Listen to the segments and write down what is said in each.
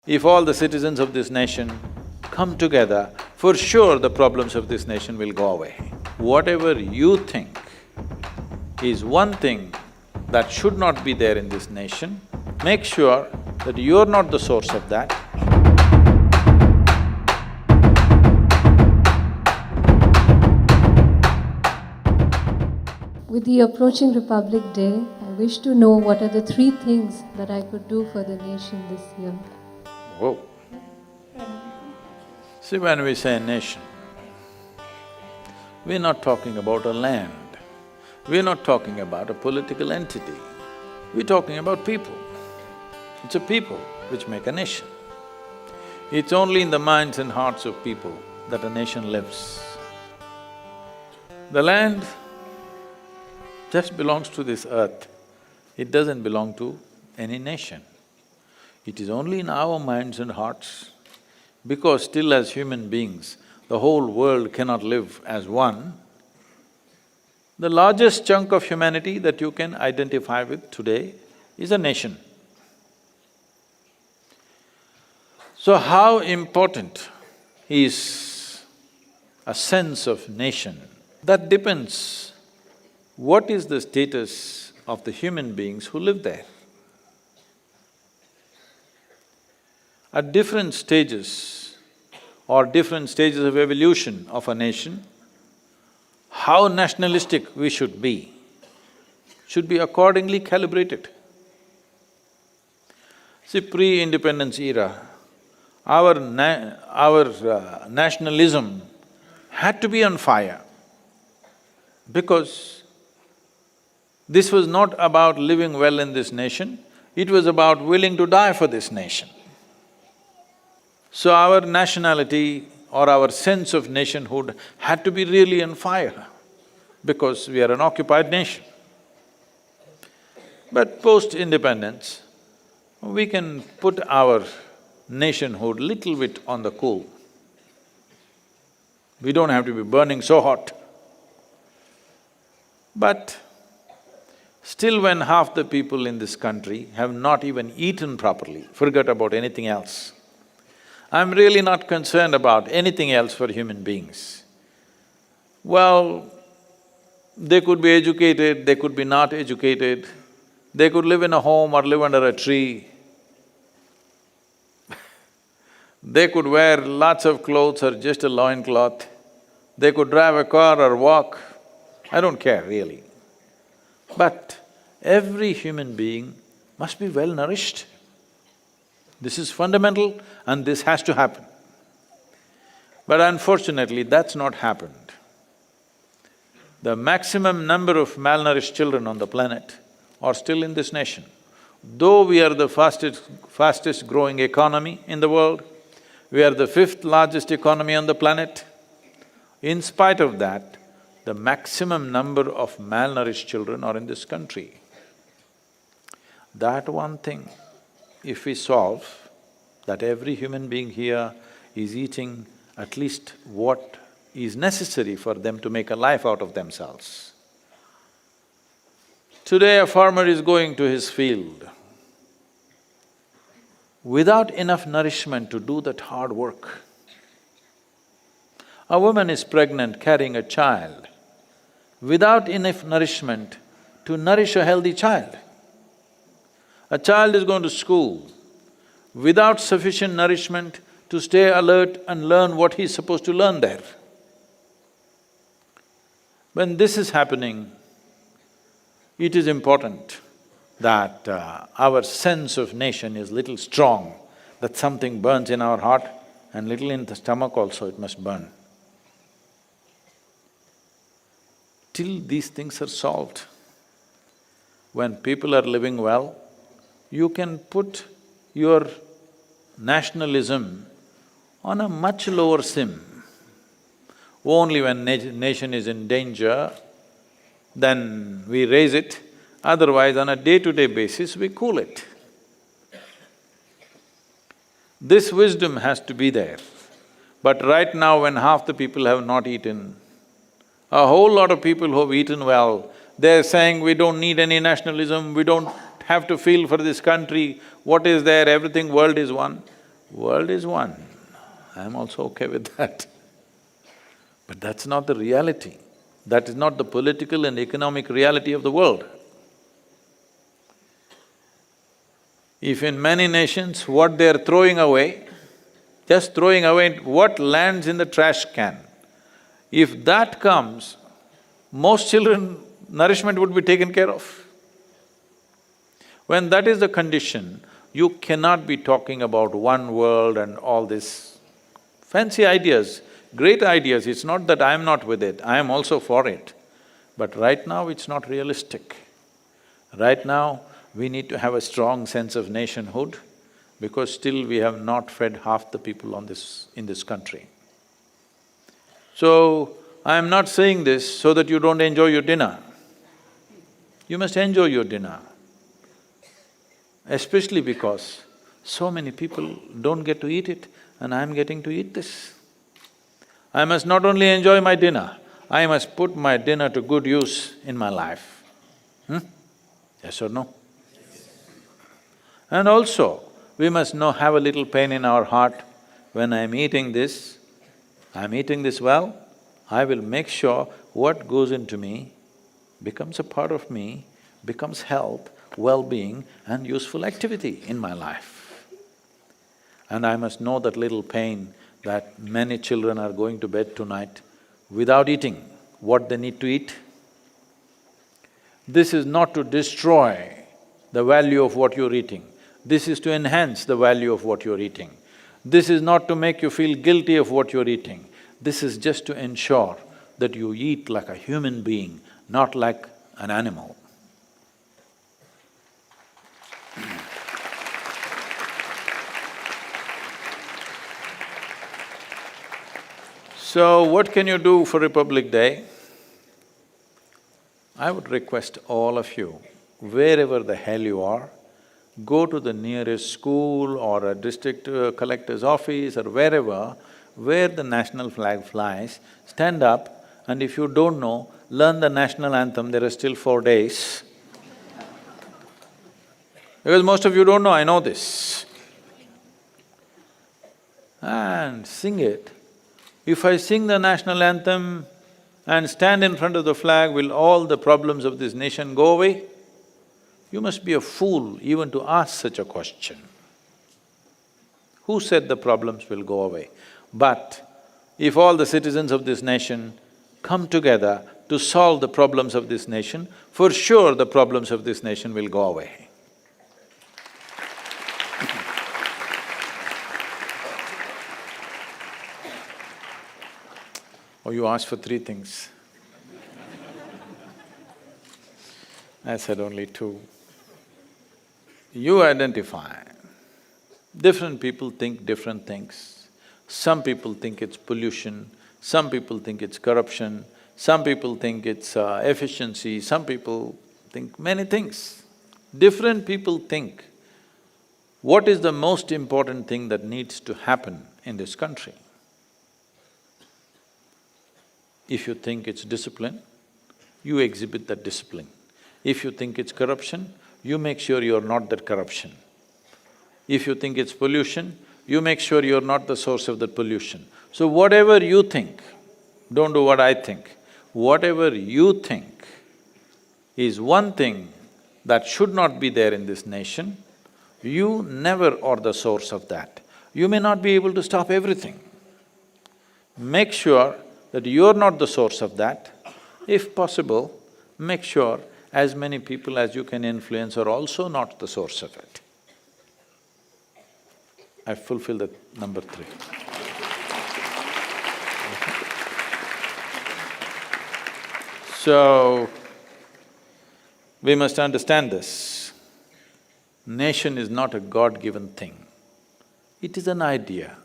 If all the citizens of this nation come together, for sure the problems of this nation will go away. Whatever you think is one thing that should not be there in this nation, make sure that you're not the source of that. With the approaching Republic Day, I wish to know what are the 3 things that I could do for the nation this year. Whoa! See, when we say nation, we're not talking about a land, we're not talking about a political entity, we're talking about people. It's a people which make a nation. It's only in the minds and hearts of people that a nation lives. The land just belongs to this earth, it doesn't belong to any nation. It is only in our minds and hearts, because still as human beings, the whole world cannot live as one. The largest chunk of humanity that you can identify with today is a nation. So how important is a sense of nation? That depends what is the status of the human beings who live there. At different stages or different stages of evolution of a nation, how nationalistic we should be accordingly calibrated. See, pre-independence era, our nationalism had to be on fire because this was not about living well in this nation, it was about willing to die for this nation. So our nationality or our sense of nationhood had to be really on fire because we are an occupied nation. But post-independence, we can put our nationhood little bit on the cool. We don't have to be burning so hot. But still when half the people in this country have not even eaten properly, forget about anything else, I'm really not concerned about anything else for human beings. Well, they could be educated, they could be not educated, they could live in a home or live under a tree. They could wear lots of clothes or just a loincloth, they could drive a car or walk, I don't care really. But every human being must be well nourished. This is fundamental and this has to happen. But unfortunately, that's not happened. The maximum number of malnourished children on the planet are still in this nation. Though we are the fastest growing economy in the world, we are the 5th largest economy on the planet, in spite of that, the maximum number of malnourished children are in this country. That one thing, if we solve, that every human being here is eating at least what is necessary for them to make a life out of themselves. Today a farmer is going to his field without enough nourishment to do that hard work. A woman is pregnant carrying a child without enough nourishment to nourish a healthy child. A child is going to school without sufficient nourishment to stay alert and learn what he's supposed to learn there. When this is happening, it is important that our sense of nation is little strong, that something burns in our heart and little in the stomach also it must burn. Till these things are solved, when people are living well, you can put your nationalism on a much lower sim. Only when nation is in danger, then we raise it, otherwise on a day-to-day basis we cool it. This wisdom has to be there. But right now when half the people have not eaten, a whole lot of people who have eaten well, they're saying we don't need any nationalism, we don't have to feel for this country, what is there, everything, world is one. World is one, I'm also okay with that. But that's not the reality. That is not the political and economic reality of the world. If in many nations what they're throwing away, just throwing away what lands in the trash can, if that comes, most children nourishment would be taken care of. When that is the condition, you cannot be talking about one world and all this fancy ideas, great ideas. It's not that I'm not with it, I am also for it. But right now it's not realistic. Right now, we need to have a strong sense of nationhood because still we have not fed half the people in this country. So, I am not saying this so that you don't enjoy your dinner. You must enjoy your dinner, especially because so many people don't get to eat it and I'm getting to eat this. I must not only enjoy my dinner, I must put my dinner to good use in my life. Yes or no? And also, we must have a little pain in our heart, when I'm eating this well, I will make sure what goes into me becomes a part of me, becomes health, well-being and useful activity in my life. And I must know that little pain that many children are going to bed tonight without eating what they need to eat. This is not to destroy the value of what you're eating, this is to enhance the value of what you're eating. This is not to make you feel guilty of what you're eating, this is just to ensure that you eat like a human being, not like an animal. So, what can you do for Republic Day? I would request all of you, wherever the hell you are, go to the nearest school or a district collector's office or wherever, where the national flag flies, stand up and if you don't know, learn the national anthem, there are still 4 days. Because most of you don't know, I know this. And sing it. If I sing the national anthem and stand in front of the flag, will all the problems of this nation go away? You must be a fool even to ask such a question. Who said the problems will go away? But if all the citizens of this nation come together to solve the problems of this nation, for sure the problems of this nation will go away. Oh, you asked for 3 things. I said only 2. You identify. Different people think different things. Some people think it's pollution, some people think it's corruption, some people think it's efficiency, some people think many things. Different people think. What is the most important thing that needs to happen in this country? If you think it's discipline, you exhibit that discipline. If you think it's corruption, you make sure you're not that corruption. If you think it's pollution, you make sure you're not the source of that pollution. So whatever you think, don't do what I think, whatever you think is one thing that should not be there in this nation, you never are the source of that. You may not be able to stop everything. Make sure that you're not the source of that. If possible, make sure as many people as you can influence are also not the source of it. I fulfill the number 3. So, we must understand this. Nation is not a God-given thing. It is an idea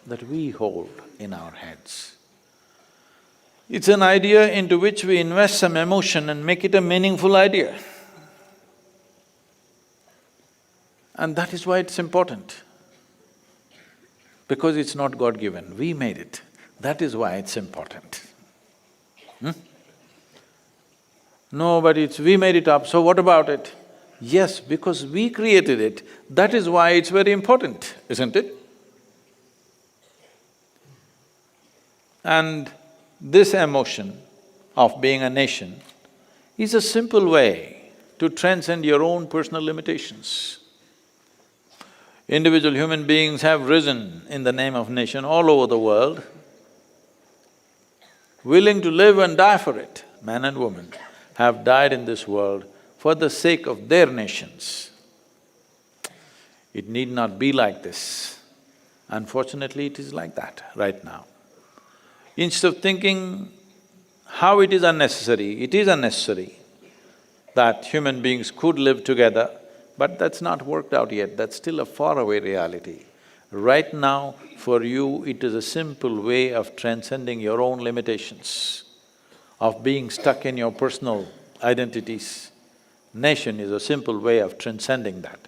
that we hold in our heads. It's an idea into which we invest some emotion and make it a meaningful idea. And that is why it's important. Because it's not God-given, we made it. That is why it's important. No, but we made it up, so what about it? Yes, because we created it, that is why it's very important, isn't it? And this emotion of being a nation is a simple way to transcend your own personal limitations. Individual human beings have risen in the name of nation all over the world, willing to live and die for it. Man and woman have died in this world for the sake of their nations. It need not be like this. Unfortunately, it is like that right now. Instead of thinking how it is unnecessary that human beings could live together, but that's not worked out yet, that's still a faraway reality. Right now, for you, it is a simple way of transcending your own limitations, of being stuck in your personal identities. Nation is a simple way of transcending that.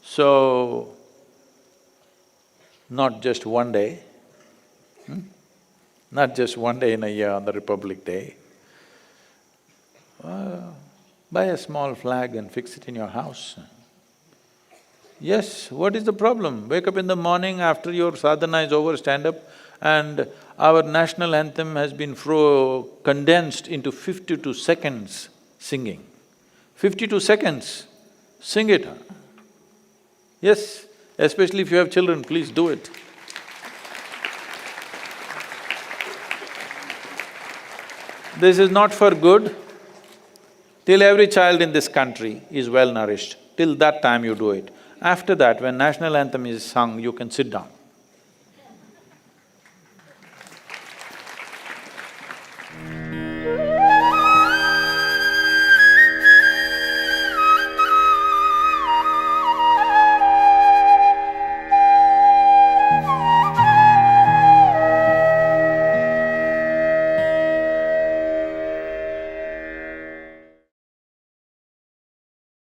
So, not just one day, not just one day in a year on the Republic Day. Buy a small flag and fix it in your house. Yes, what is the problem? Wake up in the morning after your sadhana is over, stand up, and our national anthem has been condensed into 52 seconds singing. 52 seconds, sing it. Yes, especially if you have children, please do it. This is not for good. Till every child in this country is well nourished, till that time you do it. After that, when national anthem is sung, you can sit down.